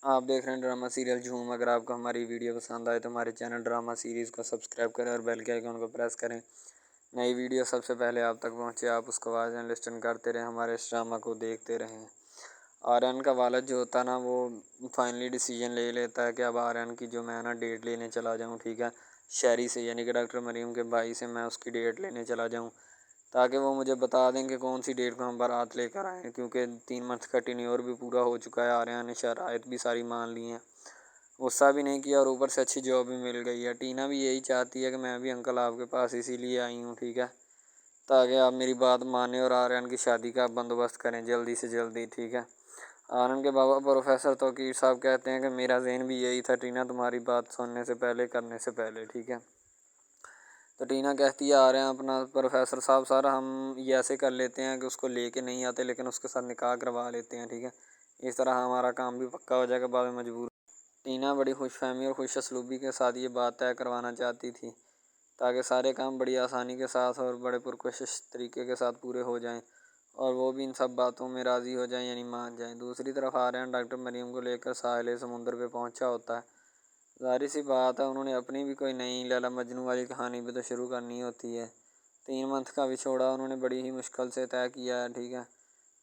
आप देख रहे हैं ड्रामा सीरियल झूम। अगर आपको हमारी वीडियो पसंद आए तो हमारे चैनल ड्रामा सीरीज़ को सब्सक्राइब करें और बेल के आइकन को प्रेस करें। नई वीडियो सबसे पहले आप तक पहुंचे, आप उसको वॉच एंड लिस्टन करते रहें, हमारे इस ड्रामा को देखते रहें। आर्यन का वालद जो होता है ना, वो फाइनली डिसीजन ले लेता है कि अब आर्यन की जो मैं ना डेट लेने चला जाऊँ, ठीक है, शहरी से, यानी कि डॉक्टर मरीम के भाई से मैं उसकी डेट लेने चला जाऊँ, ताकि वो मुझे बता दें कि कौन सी डेट को हम बारात लेकर आएँ, क्योंकि 3 मंथ का टेन्योर भी पूरा हो चुका है। आर्यन ने शराइत भी सारी मान ली हैं, गुस्सा भी नहीं किया और ऊपर से अच्छी जॉब भी मिल गई है। टीना भी यही चाहती है कि मैं भी अंकल आपके पास इसीलिए आई हूँ, ठीक है, ताकि आप मेरी बात मानें और आर्यन की शादी का बंदोबस्त करें जल्दी से जल्दी, ठीक है। आर्यन के बाबा प्रोफेसर तौकीर साहब कहते हैं कि मेरा ज़हन भी यही था टीना, तुम्हारी बात सुनने से पहले, करने से पहले, ठीक है। तो टीना कहती है आर्यन अपना, प्रोफेसर साहब सर हम ये ऐसे कर लेते हैं कि उसको लेके नहीं आते, लेकिन उसके साथ निकाह करवा लेते हैं, ठीक है, इस तरह हमारा काम भी पक्का हो जाएगा, बाद में मजबूर। टीना बड़ी खुशफहमी और खुश असलूबी के साथ ये बात तय करवाना चाहती थी, ताकि सारे काम बड़ी आसानी के साथ और बड़े पुरकशिश तरीके के साथ पूरे हो जाएं और वो भी इन सब बातों में राज़ी हो जाएं, यानी मान जाएं। दूसरी तरफ आर्यन डॉक्टर मरीम को लेकर साहिल समुंदर पे पहुंचा होता है। ज़ाहिर सी बात है, उन्होंने अपनी भी कोई नई लैला मजनू वाली कहानी भी तो शुरू करनी होती है। 3 मंथ का विछोड़ा उन्होंने बड़ी ही मुश्किल से तय किया है, ठीक है,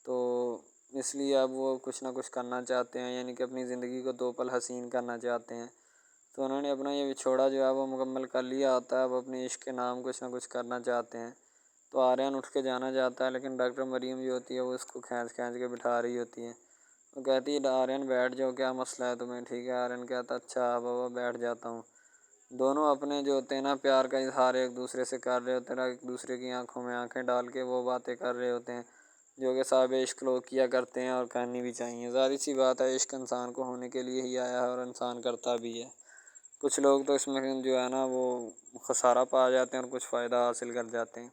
तो इसलिए अब वो कुछ ना कुछ करना चाहते हैं, यानी कि अपनी ज़िंदगी को 2 पल हसीन करना चाहते हैं। तो उन्होंने अपना ये विछोड़ा जो है वो मुकम्मल कर लिया होता है। अब अपने इश्क के नाम कुछ ना कुछ करना चाहते हैं। तो आर्यन उठ के जाना चाहता है, लेकिन डॉक्टर मरीम जो होती है वो उसको खींच खींच के बिठा रही होती है। वो कहती है आर्यन बैठ जाओ, क्या मसला है तुम्हें, ठीक है। आर्यन कहता अच्छा बाबा बैठ जाता हूँ। दोनों अपने जो होते हैं ना प्यार का इजहार एक दूसरे से कर रहे होते हैं, एक दूसरे की आंखों में आंखें डाल के वो बातें कर रहे होते हैं जो कि साहब इश्क लोग किया करते हैं और करनी भी चाहिए। ज़ाहिर सी बात है, इश्क इंसान को होने के लिए ही आया है और इंसान करता भी है। कुछ लोग तो इसमें जो है ना वो खसारा पा जाते हैं और कुछ फ़ायदा हासिल कर जाते हैं।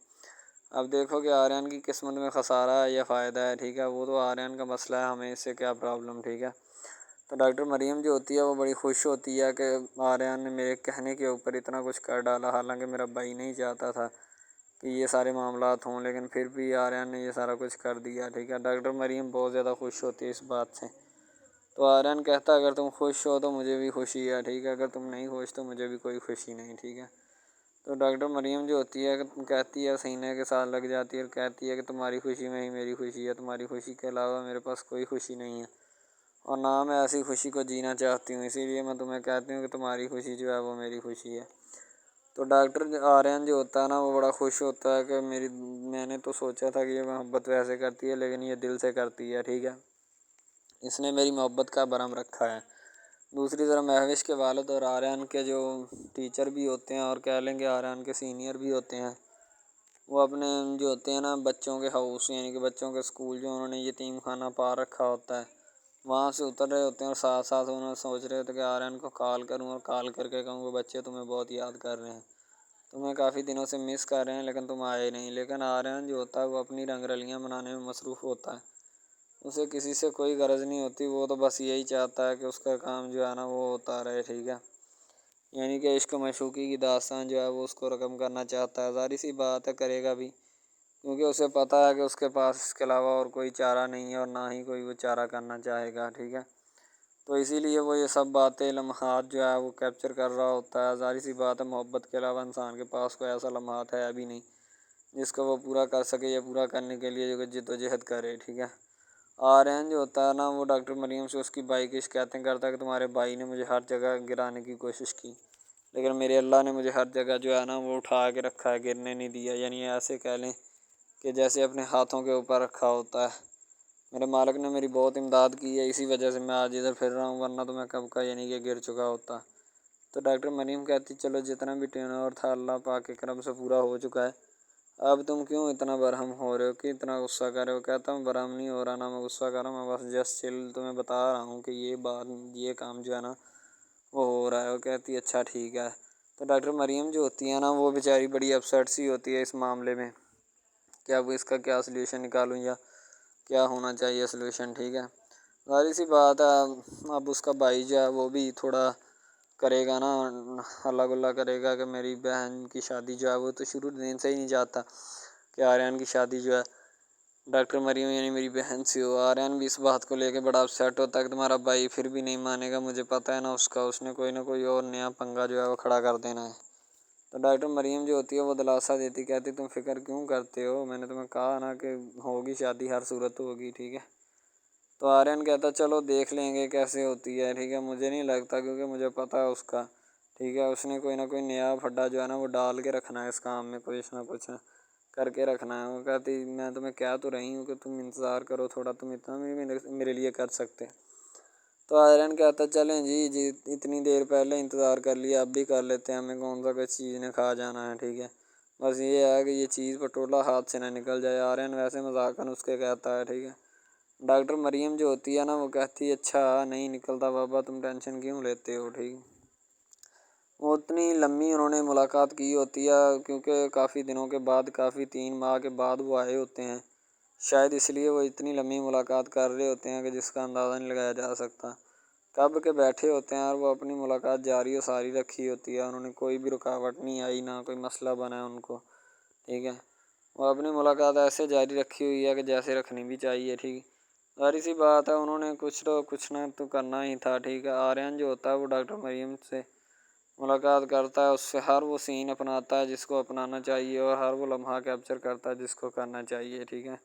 अब देखो कि आर्यन की किस्मत में खसारा है या फ़ायदा है, ठीक है, वो तो आर्यन का मसला है, हमें इससे क्या प्रॉब्लम, ठीक है। तो डॉक्टर मरीम जो होती है वो बड़ी खुश होती है कि आर्यन ने मेरे कहने के ऊपर इतना कुछ कर डाला, हालांकि मेरा भाई नहीं चाहता था कि ये सारे मामलात हों, लेकिन फिर भी आर्यन ने ये सारा कुछ कर दिया, ठीक है। डॉक्टर मरीम बहुत ज़्यादा खुश होती है इस बात से। तो आर्यन कहता है अगर तुम खुश हो तो मुझे भी खुशी है, ठीक है, अगर तुम नहीं खुश तो मुझे भी कोई खुशी नहीं, ठीक है। तो डॉक्टर मरीम जो होती है कहती है, सीने के साथ लग जाती है और कहती है कि तुम्हारी खुशी में ही मेरी खुशी है, तुम्हारी खुशी के अलावा मेरे पास कोई खुशी नहीं है और ना मैं ऐसी खुशी को जीना चाहती हूँ, इसीलिए मैं तुम्हें कहती हूँ कि तुम्हारी खुशी जो है वो मेरी खुशी है। तो डॉक्टर आर्यन जो होता है ना वो बड़ा खुश होता है कि मैंने तो सोचा था कि ये मोहब्बत वैसे करती है, लेकिन ये दिल से करती है, ठीक है, इसने मेरी मोहब्बत का भरम रखा है। दूसरी तरफ महविश के वालिद और आर्यन के जो टीचर भी होते हैं और कह लेंगे आर्यन के सीनियर भी होते हैं, वो अपने जो होते हैं ना बच्चों के हाउस, यानी कि बच्चों के स्कूल जो उन्होंने यतीम खाना पा रखा होता है, वहाँ से उतर रहे होते हैं और साथ साथ उन्होंने सोच रहे होते कि आर्यन को कॉल करूँ और कॉल करके कहूँ कि बच्चे तुम्हें बहुत याद कर रहे हैं, तुम्हें काफ़ी दिनों से मिस कर रहे हैं, लेकिन तुम आए नहीं। लेकिन आर्यन जो होता है वो अपनी रंगरलियाँ बनाने में मसरूफ़ होता है, उसे किसी से कोई गरज नहीं होती, वो तो बस यही चाहता है कि उसका काम जो है ना वो होता रहे, ठीक है, यानी कि इश्क मशूक़ी की दास्तान जो है वो उसको रकम करना चाहता है। ज़ाहिर सी बात है करेगा भी, क्योंकि उसे पता है कि उसके पास इसके अलावा और कोई चारा नहीं है और ना ही कोई वो चारा करना चाहेगा, ठीक है। तो इसीलिए वो ये सब बातें लम्हात जो है वो कैप्चर कर रहा होता है। ज़ाहिर सी बात है मोहब्बत के अलावा इंसान के पास कोई ऐसा लम्हात है अभी नहीं जिसको वो पूरा कर सके या पूरा करने के लिए जो जद्दोजहद करे, ठीक है। आर्यन जो होता है ना वो डॉक्टर मरीम से उसकी भाई की शिकायतें करता है कि तुम्हारे भाई ने मुझे हर जगह गिराने की कोशिश की, लेकिन मेरे अल्लाह ने मुझे हर जगह जो है ना वो उठा के रखा है, गिरने नहीं दिया, यानी ऐसे कह लें कि जैसे अपने हाथों के ऊपर रखा होता है। मेरे मालिक ने मेरी बहुत इमदाद की है, इसी वजह से मैं आज इधर फिर रहा हूँ, वरना तो मैं कब का यानी कि गिर चुका होता। तो डॉक्टर मरीम कहती चलो जितना भी टेनओवर था अल्लाह पाक के करम से पूरा हो चुका है, अब तुम क्यों इतना बरहम हो रहे हो कि इतना गुस्सा कर रहे हो। कहता हूँ बरहम नहीं हो रहा, ना मैं गुस्सा कर रहा हूँ, मैं बस जस्ट चिल तुम्हें बता रहा हूँ कि ये काम जो है ना वो हो रहा है। वो कहती है अच्छा ठीक है। तो डॉक्टर मरीम जो होती है ना वो बेचारी बड़ी अपसेट सी होती है इस मामले में कि अब इसका क्या सल्यूशन निकालूँ या क्या होना चाहिए सल्यूशन, ठीक है। ज़ाहिर सी बात है अब उसका भाई जो है वो भी थोड़ा करेगा ना, हल्ला गुल्ला करेगा कि मेरी बहन की शादी जो है वो तो शुरू दिन से ही नहीं चाहता कि आर्यन की शादी जो है डॉक्टर मरियम यानी मेरी बहन सी हो। आर्यन भी इस बात को लेके बड़ा अपसेट होता है कि तुम्हारा भाई फिर भी नहीं मानेगा, मुझे पता है ना उसका, उसने कोई ना कोई और नया पंगा जो है वो खड़ा कर देना है। तो डॉक्टर मरियम जो होती है वो दिलासा देती, कहती तुम फिक्र क्यों करते हो, मैंने तुम्हें कहा ना कि होगी शादी, हर सूरत होगी, ठीक है। तो आर्यन कहता चलो देख लेंगे कैसे होती है, ठीक है, मुझे नहीं लगता क्योंकि मुझे पता है उसका, ठीक है, उसने कोई ना कोई नया फड्डा जो है ना वो डाल के रखना है इस काम में, कुछ ना कुछ करके रखना है। वो कहती मैं तुम्हें कह तो रही हूँ कि तुम इंतज़ार करो थोड़ा, तुम इतना भी मेरे लिए कर सकते। तो आर्यन कहता चलें जी इतनी देर पहले इंतज़ार कर लिया, अब भी कर लेते हैं, हमें कौन सा कोई चीज़ ने खा जाना है, ठीक है, बस ये है कि ये चीज़ पटोला हाथ से ना निकल जाए। आर्यन वैसे मजाकन उसके कहता है, ठीक है। डॉक्टर मरियम जो होती है ना वो कहती है अच्छा नहीं निकलता बाबा, तुम टेंशन क्यों लेते हो, ठीक। वो उतनी लम्बी उन्होंने मुलाकात की होती है क्योंकि काफ़ी दिनों के बाद, काफ़ी 3 माह के बाद वो आए होते हैं, शायद इसलिए वो इतनी लंबी मुलाकात कर रहे होते हैं कि जिसका अंदाज़ा नहीं लगाया जा सकता। कब के बैठे होते हैं और वो अपनी मुलाकात जारी और सारी रखी होती है, उन्होंने कोई भी रुकावट नहीं आई, ना कोई मसला बना है उनको, ठीक है। वो अपनी मुलाकात ऐसे जारी रखी हुई है कि जैसे रखनी भी चाहिए, ठीक। सारी सी बात है, उन्होंने कुछ ना तो करना ही था, ठीक है। आर्यन जो होता है वो डॉक्टर मरियम से मुलाकात करता है, उससे हर वो सीन अपनाता है जिसको अपनाना चाहिए और हर वो लम्हा कैप्चर करता है जिसको करना चाहिए, ठीक है।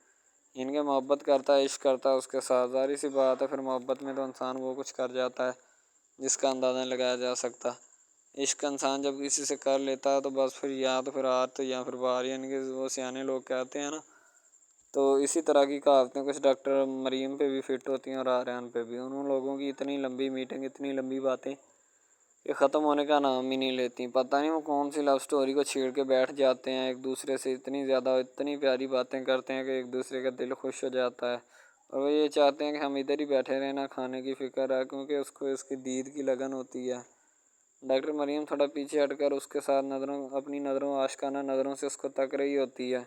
इनके मोहब्बत करता है, इश्क करता है उसके साथ, ज़ाहिर सी बात है फिर मोहब्बत में तो इंसान वो कुछ कर जाता है जिसका अंदाज़ा नहीं लगाया जा सकता। इश्क इंसान जब किसी से कर लेता है तो बस फिर या तो फिर आत या फिर बार, यानी कि वो सियाने लोग कहते हैं ना, तो इसी तरह की कहावतें कुछ डॉक्टर मरीम पे भी फिट होती हैं और आर्यन पे भी। उन लोगों की इतनी लंबी मीटिंग, इतनी लंबी बातें ये ख़त्म होने का नाम ही नहीं लेती। पता नहीं वो कौन सी लव स्टोरी को छेड़ के बैठ जाते हैं, एक दूसरे से इतनी ज़्यादा इतनी प्यारी बातें करते हैं कि एक दूसरे का दिल खुश हो जाता है और वो ये चाहते हैं कि हम इधर ही बैठे रहें, ना खाने की फ़िक्र है क्योंकि उसको इसकी दीद की लगन होती है। डॉक्टर मरीम थोड़ा पीछे हटकर उसके साथ अपनी नज़रों आशिकाना नज़रों से उसको तक रही होती है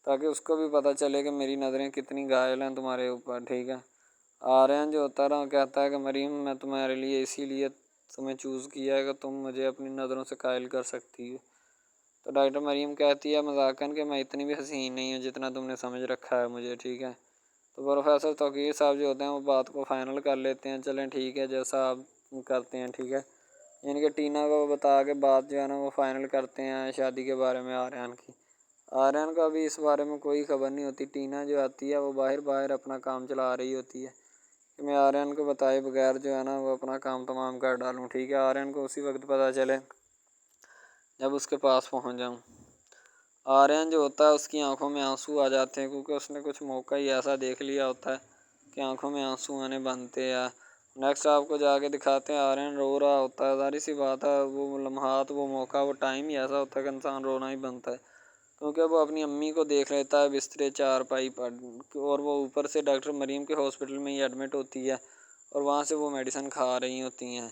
ताकि उसको भी पता चले कि मेरी नज़रें कितनी घायल हैं तुम्हारे ऊपर, ठीक है। आर्यन जो होता रहा कहता है कि मरीम मैं तुम्हारे लिए इसीलिए तुम्हें चूज़ किया है कि तुम मुझे अपनी नज़रों से कायल कर सकती हो। तो डॉक्टर मरीम कहती है मजाकन कि मैं इतनी भी हसीन नहीं हूँ जितना तुमने समझ रखा है मुझे, ठीक है। तो प्रोफेसर तौकीर साहब जो होते हैं वो बात को फ़ाइनल कर लेते हैं, चलें ठीक है जैसा आप करते हैं, ठीक है। यानी कि टीना को बता के बात जो है ना वो फ़ाइनल करते हैं शादी के बारे में आर्यन की। आर्यन को अभी इस बारे में कोई खबर नहीं होती। टीना जो आती है वो बाहर बाहर अपना काम चला रही होती है कि मैं आर्यन को बताए बगैर जो है ना वो अपना काम तमाम कर डालूँ, ठीक है। आर्यन को उसी वक्त पता चले जब उसके पास पहुंच जाऊं। आर्यन जो होता है उसकी आंखों में आंसू आ जाते हैं क्योंकि उसने कुछ मौका ही ऐसा देख लिया होता है कि आंखों में आंसू आने बनते हैं। नेक्स्ट आपको जाके दिखाते हैं आर्यन रो रहा होता है, सारी सी बात है, वो लम्हात, वो मौका, वो टाइम ही ऐसा होता है कि इंसान रोना ही बनता है क्योंकि वो अपनी अम्मी को देख लेता है बिस्तरे चारपाई पर और वो ऊपर से डॉक्टर मरीम के हॉस्पिटल में ही एडमिट होती है और वहाँ से वो मेडिसिन खा रही होती हैं।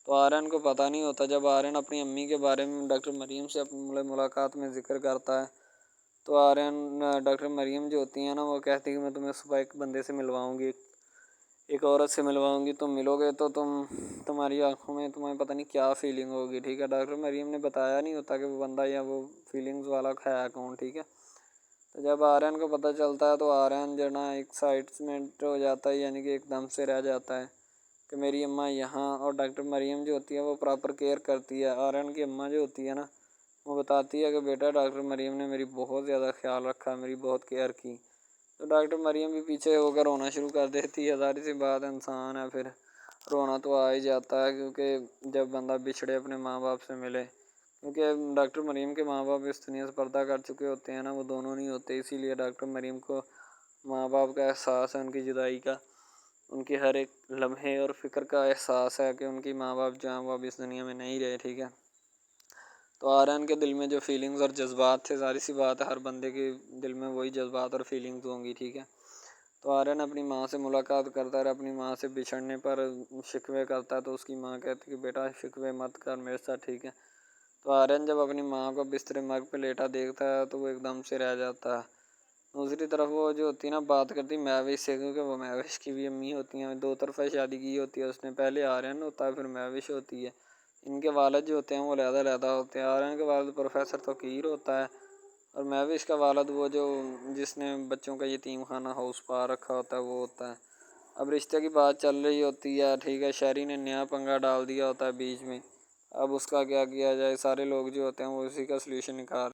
तो आर्यन को पता नहीं होता, जब आर्यन अपनी अम्मी के बारे में डॉक्टर मरीम से अपनी मुलाकात में ज़िक्र करता है तो आर्यन डॉक्टर मरीम जो होती हैं ना वो कहती है कि मैं तुम्हें सुबह एक बंदे से मिलवाऊंगी, एक औरत से मिलवाऊंगी, तुम मिलोगे तो तुम्हारी आंखों में तुम्हें पता नहीं क्या फीलिंग होगी, ठीक है। डॉक्टर मरीम ने बताया नहीं होता कि वो बंदा या वो फीलिंग्स वाला है कौन, ठीक है। तो जब आर्यन को पता चलता है तो आर्यन जो ना एक्साइटमेंट हो जाता है, यानी कि एकदम से रह जाता है कि मेरी अम्मा यहाँ। और डॉक्टर मरीम जो होती है वो प्रॉपर केयर करती है। आर्यन की अम्मा जो होती है ना वो बताती है कि बेटा डॉक्टर मरीम ने मेरी बहुत ज़्यादा ख्याल रखा, मेरी बहुत केयर की। तो डॉक्टर मरीम भी पीछे होकर रोना शुरू कर देती है, ज़ाहिर सी बात है इंसान है फिर रोना तो आ ही जाता है क्योंकि जब बंदा बिछड़े अपने माँ बाप से मिले, क्योंकि डॉक्टर मरीम के माँ बाप इस दुनिया से पर्दा कर चुके होते हैं ना, वो दोनों नहीं होते, इसीलिए डॉक्टर मरीम को माँ बाप का एहसास है, उनकी जुदाई का, उनकी हर एक लम्हे और फ़िक्र का एहसास है कि उनकी माँ बाप जो हैं वो अब इस दुनिया में नहीं रहे, ठीक है। तो आर्यन के दिल में जो फीलिंग्स और जज्बात थे, ज़ाहिर सी बात है हर बंदे के दिल में वही जज्बात और फीलिंग्स होंगी, ठीक है। तो आर्यन अपनी माँ से मुलाकात करता है, अपनी माँ से बिछड़ने पर शिकवे करता है तो उसकी माँ कहती है कि बेटा शिकवे मत कर मेरे साथ, ठीक है। तो आर्यन जब अपनी माँ को बिस्तर मर्ग पे लेटा देखता है तो वो एकदम से रह जाता है। दूसरी तरफ वो जो होती है ना बात करती महविश से, क्योंकि वो महविश की भी अम्मी होती हैं, दो तरफा शादी की होती है उसने, पहले आर्यन होता है फिर महविश होती है। इनके वालिद जो होते हैं वो अलहदा अलहदा होते हैं। आर्यन के वालिद प्रोफेसर तौकीर होता है और मैं भी इसका वालिद, वो जो जिसने बच्चों का यतीम खाना हाउस पा रखा होता है वो होता है। अब रिश्ते की बात चल रही होती है, ठीक है, शहरी ने नया पंगा डाल दिया होता है बीच में। अब उसका क्या किया जाए, सारे लोग जो होते हैं वो उसी का सलूशन निकाल